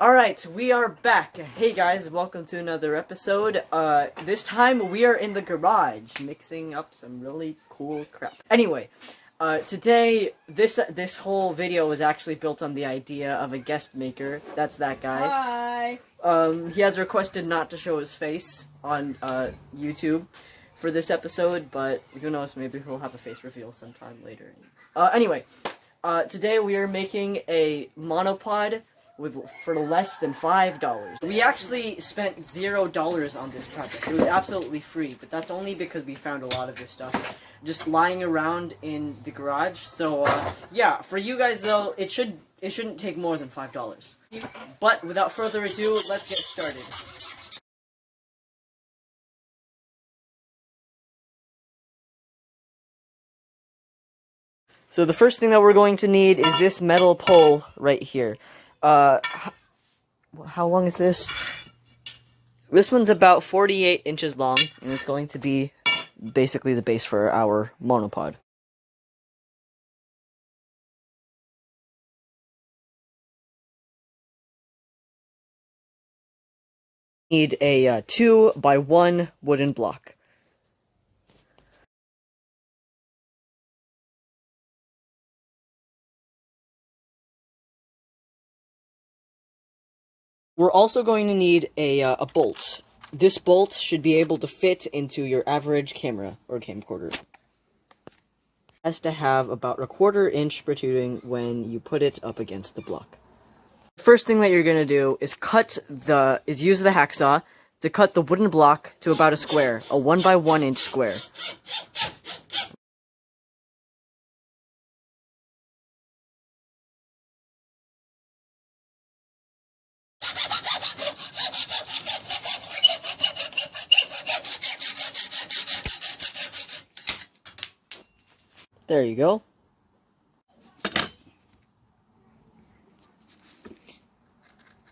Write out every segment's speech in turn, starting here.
Alright, we are back. Hey guys, welcome to another episode. This time we are in the garage, mixing up some really cool crap. Anyway, today, this whole video was actually built on the idea of a guest maker. That's that guy. Hi! He has requested not to show his face on, YouTube for this episode, but who knows, maybe he'll have a face reveal sometime later. Anyway, today we are making a monopod for less than $5. We actually spent $0 on this project. It was absolutely free, but that's only because we found a lot of this stuff just lying around in the garage. So yeah, for you guys though, it shouldn't take more than $5. But without further ado, let's get started. So the first thing that we're going to need is this metal pole right here. How long is this? This one's about 48 inches long, and it's going to be basically the base for our monopod. Need a 2x1 wooden block. We're also going to need a bolt. This bolt should be able to fit into your average camera or camcorder. It has to have about a 1/4 inch protruding when you put it up against the block. First thing that you're gonna do is use the hacksaw to cut the wooden block to about a square, a 1x1 inch square. There you go.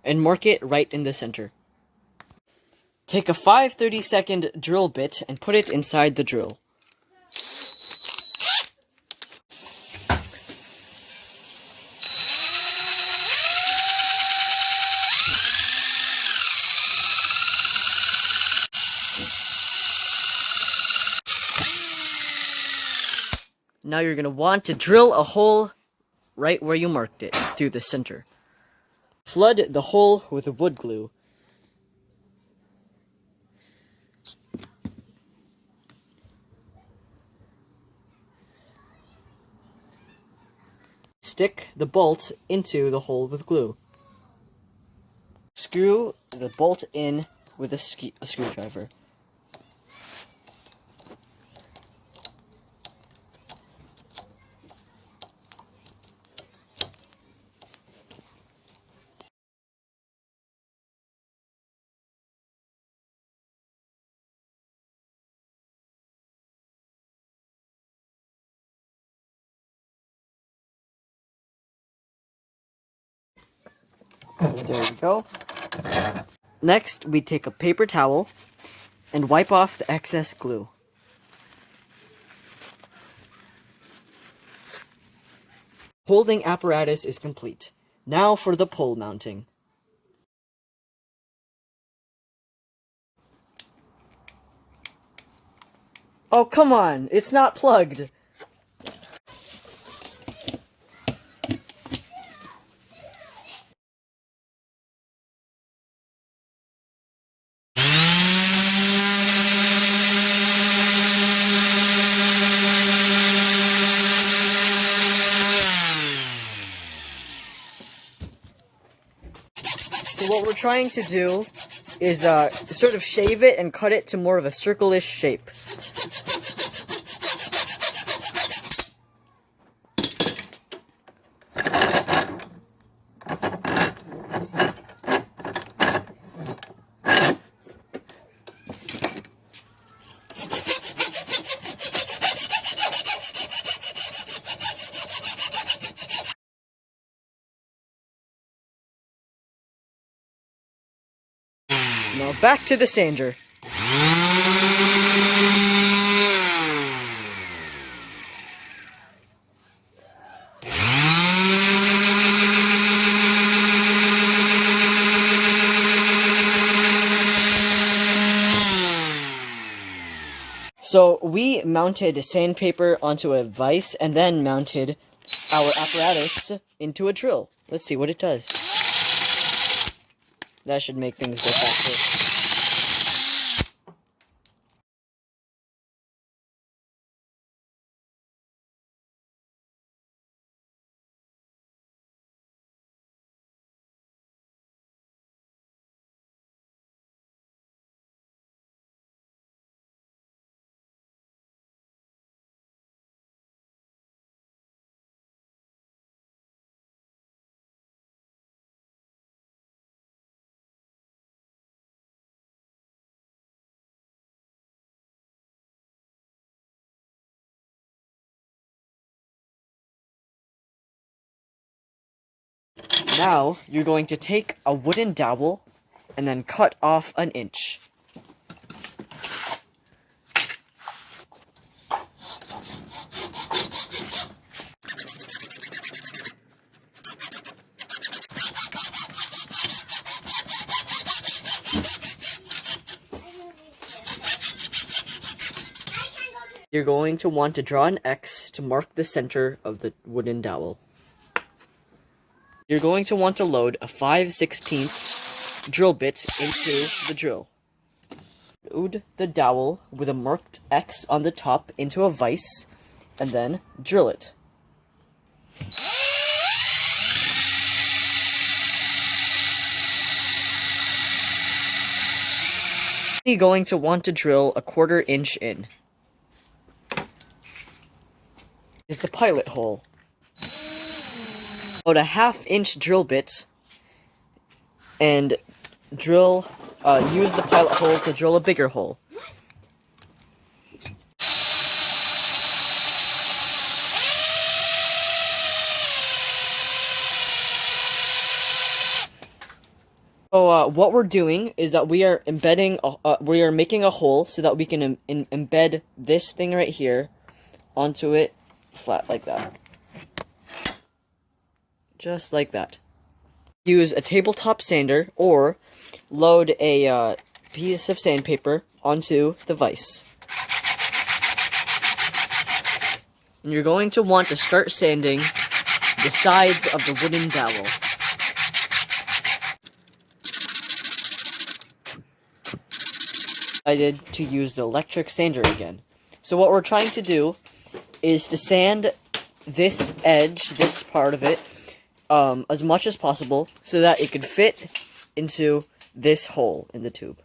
And mark it right in the center. Take a 5/32 drill bit and put it inside the drill. Now you're going to want to drill a hole right where you marked it, through the center. Flood the hole with wood glue. Stick the bolt into the hole with glue. Screw the bolt in with a screwdriver. There we go. Next, we take a paper towel and wipe off the excess glue. Holding apparatus is complete. Now for the pole mounting. Oh, come on! It's not plugged! So what we're trying to do is sort of shave it and cut it to more of a circle-ish shape. Now back to the sander. So we mounted sandpaper onto a vise and then mounted our apparatus into a drill. Let's see what it does. That should make things go faster. Now, you're going to take a wooden dowel and then cut off an inch. You're going to want to draw an X to mark the center of the wooden dowel. You're going to want to load a 5/16 drill bit into the drill. Load the dowel with a marked X on the top into a vise, and then drill it. You're going to want to drill a 1/4 inch in. Is the pilot hole. Load a 1/2 inch drill bit and drill, use the pilot hole to drill a bigger hole. So, what we're doing is that we are we are making a hole so that we can embed this thing right here onto it flat like that. Just like that. Use a tabletop sander or load a piece of sandpaper onto the vise. And you're going to want to start sanding the sides of the wooden dowel. I decided to use the electric sander again. So what we're trying to do is to sand this edge, this part of it, as much as possible so that it could fit into this hole in the tube.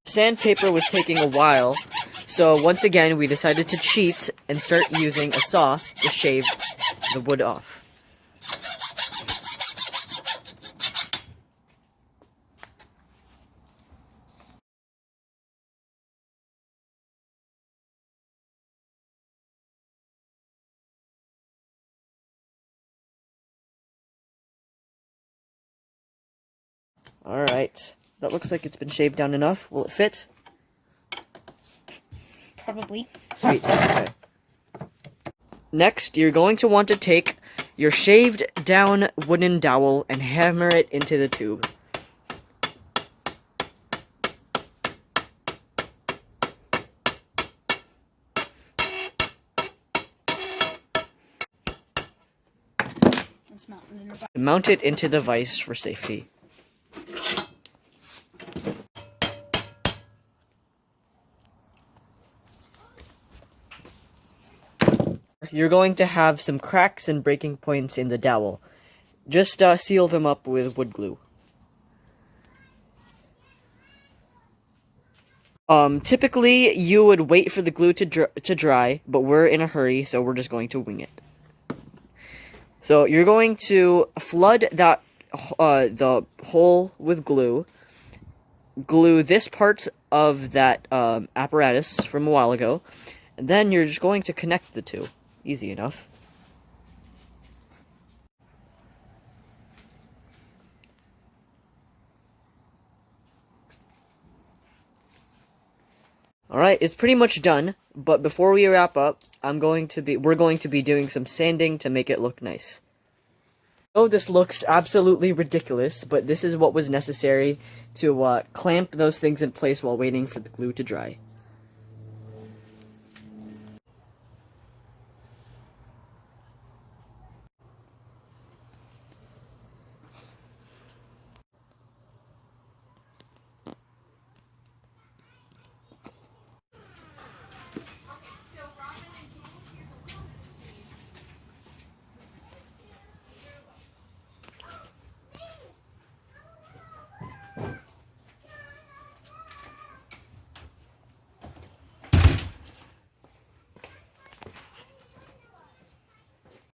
Sandpaper was taking a while, so once again we decided to cheat and start using a saw to shave the wood off. Alright, that looks like it's been shaved down enough. Will it fit? Probably. Sweet, okay. Next, you're going to want to take your shaved down wooden dowel and hammer it into the tube. Mount it into the vise for safety. You're going to have some cracks and breaking points in the dowel. Just seal them up with wood glue. Typically you would wait for the glue to dry, but we're in a hurry, so we're just going to wing it. So you're going to flood that the hole with glue. Glue this part of that apparatus from a while ago, and then you're just going to connect the two. Easy enough. Alright, it's pretty much done, but before we wrap up, we're going to be doing some sanding to make it look nice. Oh, this looks absolutely ridiculous, but this is what was necessary to clamp those things in place while waiting for the glue to dry.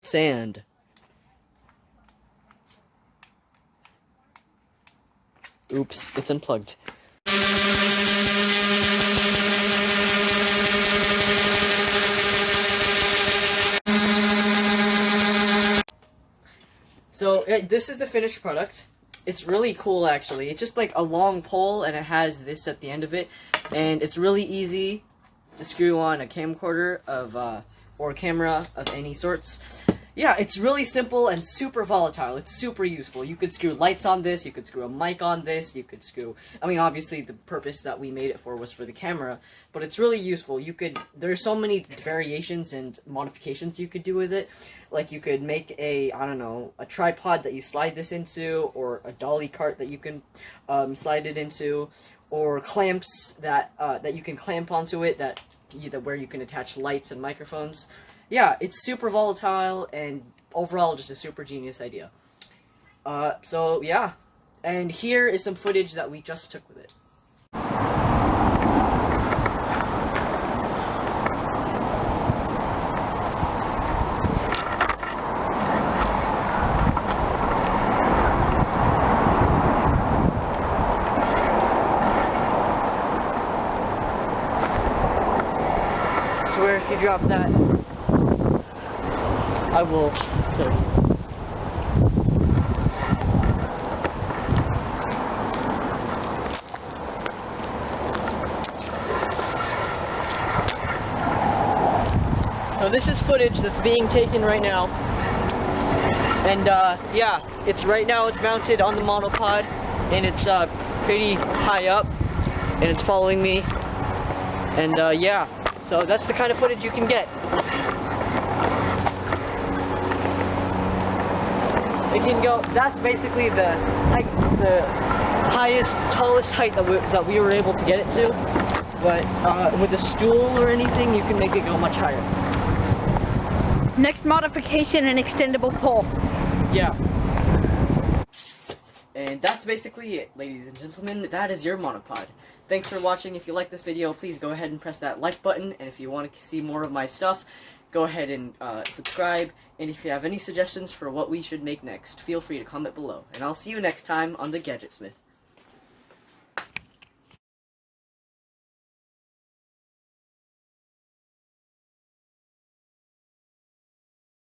Sand. Oops, it's unplugged. So, this is the finished product. It's really cool, actually. It's just like a long pole, and it has this at the end of it. And it's really easy to screw on a camcorder or camera of any sorts. Yeah, it's really simple and super volatile. It's super useful. You could screw lights on this, you could screw a mic on this, you could screw... I mean, obviously, the purpose that we made it for was for the camera, but it's really useful. There's so many variations and modifications you could do with it. Like, you could make a tripod that you slide this into, or a dolly cart that you can slide it into, or clamps that you can clamp onto it, where you can attach lights and microphones. Yeah, it's super volatile, and overall just a super genius idea. So yeah, and here is some footage that we just took with it. So where if you drop that, I will kill you. So this is footage that's being taken right now. And yeah, it's mounted on the monopod, and it's pretty high up, and it's following me. And yeah, so that's the kind of footage you can get. It can go, that's basically the highest, tallest height that we were able to get it to. But with a stool or anything, you can make it go much higher. Next modification, an extendable pole. Yeah. And that's basically it, ladies and gentlemen. That is your monopod. Thanks for watching. If you like this video, please go ahead and press that like button. And if you want to see more of my stuff, go ahead and subscribe. And if you have any suggestions for what we should make next, feel free to comment below. And I'll see you next time on the Gadgetsmith.